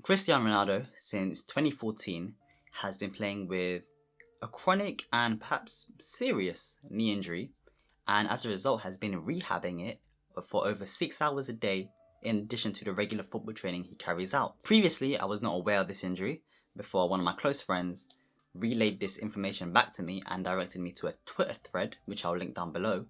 Cristiano Ronaldo, since 2014, has been playing with a chronic and perhaps serious knee injury, and as a result has been rehabbing it for over 6 hours a day in addition to the regular football training he carries out. Previously, I was not aware of this injury before one of my close friends relayed this information back to me and directed me to a Twitter thread, which I'll link down below,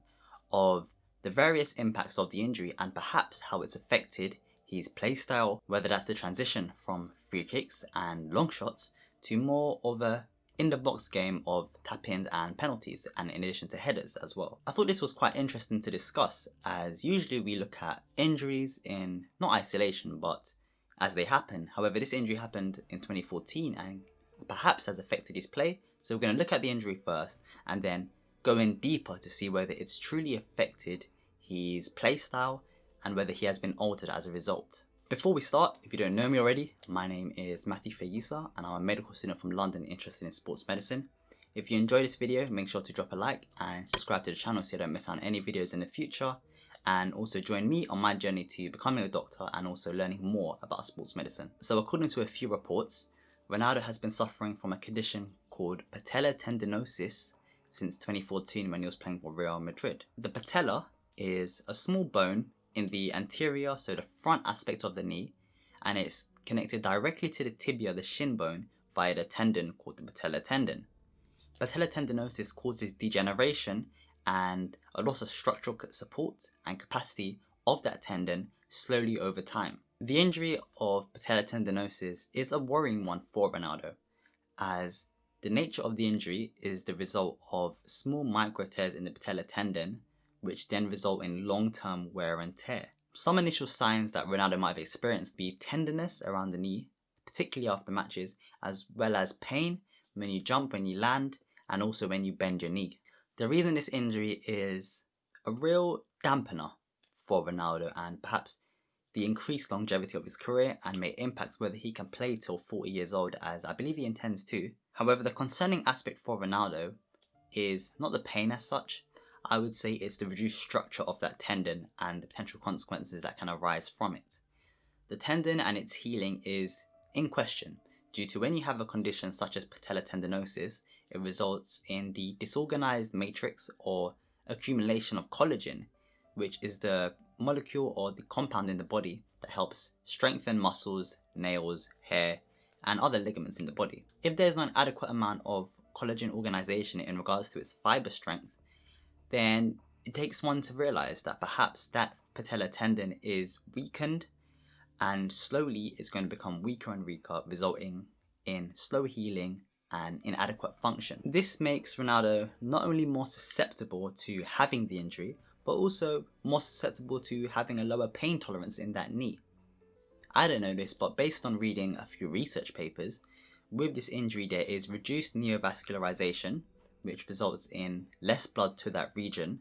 of the various impacts of the injury and perhaps how it's affected his playstyle, whether that's the transition from free kicks and long shots to more of a in-the-box game of tap-ins and penalties, and in addition to headers as well. I thought this was quite interesting to discuss, as usually we look at injuries in not isolation but as they happen. However, this injury happened in 2014 and perhaps has affected his play, so we're going to look at the injury first and then go in deeper to see whether it's truly affected his play style and whether he has been altered as a result. Before we start, if you don't know me already, my name is Matthew Fayisa and I'm a medical student from London interested in sports medicine. If you enjoyed this video, make sure to drop a like and subscribe to the channel so you don't miss out on any videos in the future, and also join me on my journey to becoming a doctor and also learning more about sports medicine. So according to a few reports, Ronaldo has been suffering from a condition called patellar tendinosis since 2014 when he was playing for Real Madrid. The patella is a small bone in the anterior, so the front aspect of the knee, and it's connected directly to the tibia, the shin bone, via the tendon called the patellar tendon. Patellar tendinosis causes degeneration and a loss of structural support and capacity of that tendon slowly over time. The injury of patellar tendinosis is a worrying one for Ronaldo, as the nature of the injury is the result of small micro tears in the patellar tendon, which then result in long-term wear and tear. Some initial signs that Ronaldo might have experienced be tenderness around the knee, particularly after matches, as well as pain when you jump, when you land, and also when you bend your knee. The reason this injury is a real dampener for Ronaldo and perhaps the increased longevity of his career and may impact whether he can play till 40 years old, as I believe he intends to. However, the concerning aspect for Ronaldo is not the pain as such. I would say it's the reduced structure of that tendon and the potential consequences that can arise from it. The tendon and its healing is in question due to when you have a condition such as patellar tendinosis, it results in the disorganized matrix or accumulation of collagen, which is the molecule or the compound in the body that helps strengthen muscles, nails, hair, and other ligaments in the body. If there's not an adequate amount of collagen organization in regards to its fiber strength, then it takes one to realize that perhaps that patellar tendon is weakened and slowly it's going to become weaker and weaker, resulting in slow healing and inadequate function. This makes Ronaldo not only more susceptible to having the injury, but also more susceptible to having a lower pain tolerance in that knee. I don't know this, but based on reading a few research papers, with this injury there is reduced neovascularization, which results in less blood to that region,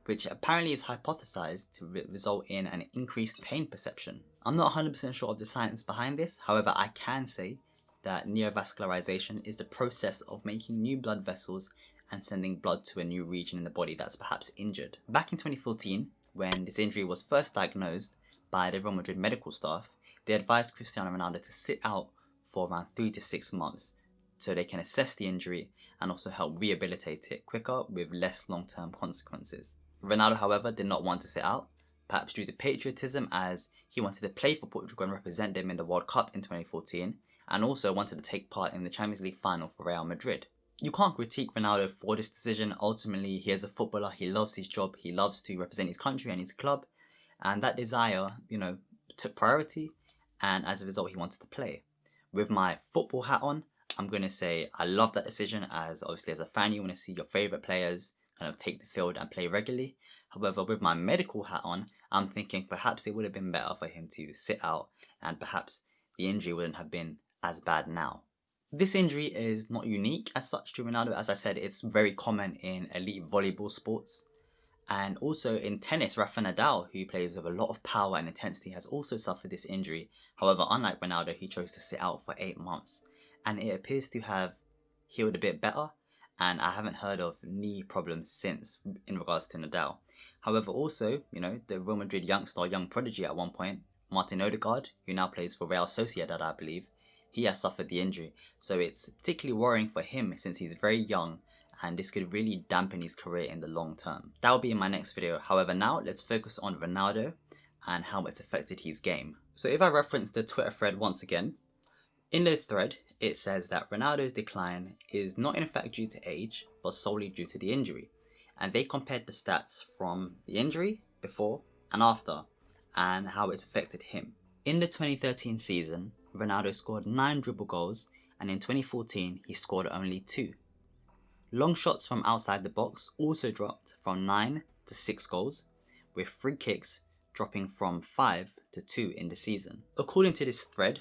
which apparently is hypothesized to result in an increased pain perception. I'm not 100% sure of the science behind this, however I can say that neovascularization is the process of making new blood vessels and sending blood to a new region in the body that's perhaps injured. Back in 2014, when this injury was first diagnosed by the Real Madrid medical staff, they advised Cristiano Ronaldo to sit out for around 3 to 6 months so they can assess the injury and also help rehabilitate it quicker with less long-term consequences. Ronaldo, however, did not want to sit out, perhaps due to patriotism, as he wanted to play for Portugal and represent them in the World Cup in 2014, and also wanted to take part in the Champions League final for Real Madrid. You can't critique Ronaldo for this decision. Ultimately, he is a footballer, he loves his job, he loves to represent his country and his club, and that desire, took priority, and as a result he wanted to play. With my football hat on, I'm going to say I love that decision, as obviously as a fan you want to see your favourite players kind of take the field and play regularly. However, with my medical hat on, I'm thinking perhaps it would have been better for him to sit out and perhaps the injury wouldn't have been as bad now. This injury is not unique as such to Ronaldo. As I said, it's very common in elite volleyball sports. And also in tennis, Rafa Nadal, who plays with a lot of power and intensity, has also suffered this injury. However, unlike Ronaldo, he chose to sit out for 8 months. And it appears to have healed a bit better. And I haven't heard of knee problems since in regards to Nadal. However, also, the Real Madrid young prodigy at one point, Martin Odegaard, who now plays for Real Sociedad, I believe, he has suffered the injury. So it's particularly worrying for him since he's very young, and this could really dampen his career in the long term. That will be in my next video. However, now let's focus on Ronaldo and how it's affected his game. So if I reference the Twitter thread once again, in the thread it says that Ronaldo's decline is not in fact due to age, but solely due to the injury. And they compared the stats from the injury, before and after, and how it's affected him. In the 2013 season, Ronaldo scored 9 dribble goals, and in 2014 he scored only 2. Long shots from outside the box also dropped from 9 to 6 goals, with free kicks dropping from 5 to 2 in the season. According to this thread,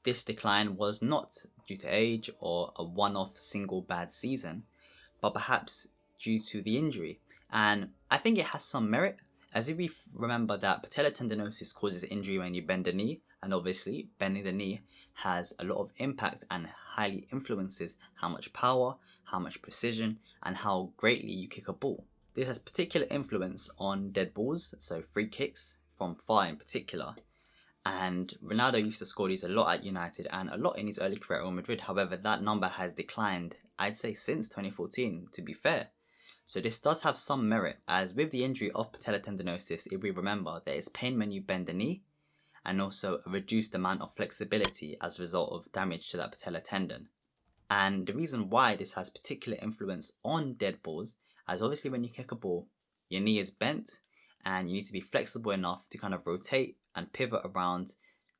this decline was not due to age or a one-off single bad season, but perhaps due to the injury. And I think it has some merit, as if we remember that patellar tendinosis causes injury when you bend the knee, and obviously bending the knee has a lot of impact and highly influences how much power, how much precision, and how greatly you kick a ball. This has particular influence on dead balls, so free kicks from far in particular. And Ronaldo used to score these a lot at United and a lot in his early career at Real Madrid. However, that number has declined, I'd say, since 2014, to be fair. So this does have some merit, as with the injury of patellar tendinosis, if we remember, there is pain when you bend the knee, and also a reduced amount of flexibility as a result of damage to that patellar tendon. And the reason why this has particular influence on dead balls, as obviously when you kick a ball, your knee is bent and you need to be flexible enough to kind of rotate and pivot around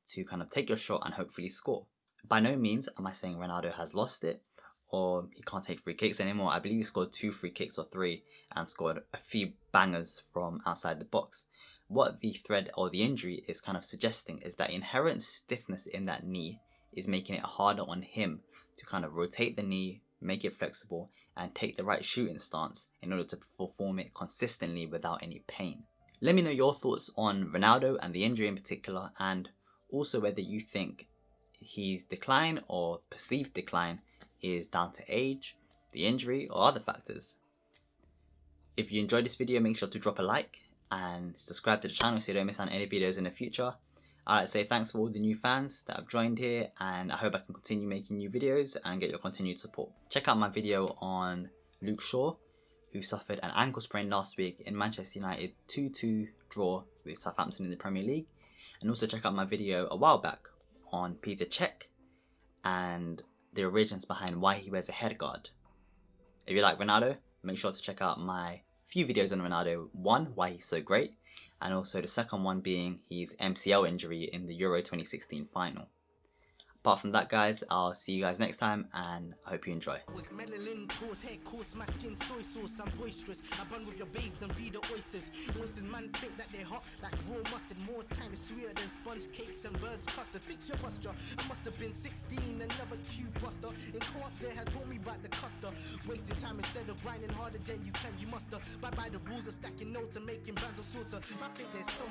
to kind of take your shot and hopefully score. By no means am I saying Ronaldo has lost it or he can't take free kicks anymore. I believe he scored 2 free kicks or 3 and scored a few bangers from outside the box. What the thread or the injury is kind of suggesting is that inherent stiffness in that knee is making it harder on him to kind of rotate the knee, make it flexible, and take the right shooting stance in order to perform it consistently without any pain. Let me know your thoughts on Ronaldo and the injury in particular, and also whether you think his decline or perceived decline is down to age, the injury, or other factors. If you enjoyed this video, make sure to drop a like and subscribe to the channel so you don't miss out on any videos in the future. I'd like to say thanks for all the new fans that have joined here, and I hope I can continue making new videos and get your continued support. Check out my video on Luke Shaw, who suffered an ankle sprain last week in Manchester United 2-2 draw with Southampton in the Premier League. And also check out my video a while back on Peter Cech and the origins behind why he wears a head guard. If you like Ronaldo, make sure to check out my few videos on Ronaldo. One, why he's so great, and also the second one being his MCL injury in the Euro 2016 final. Apart from that, guys, I'll see you guys next time, and I hope you enjoy. Soy sauce, I'm boisterous. I bun with your babes and feed the oysters. Oysters, man, think that they're hot like raw mustard. More time is sweeter than sponge cakes and birds custard. Fix your posture. I must have been 16, another cue buster. In court, they had told me about the custard. Wasting time instead of grinding harder than you can, you muster. Bye bye the rules of stacking notes and making bands of sorts of. I think there's some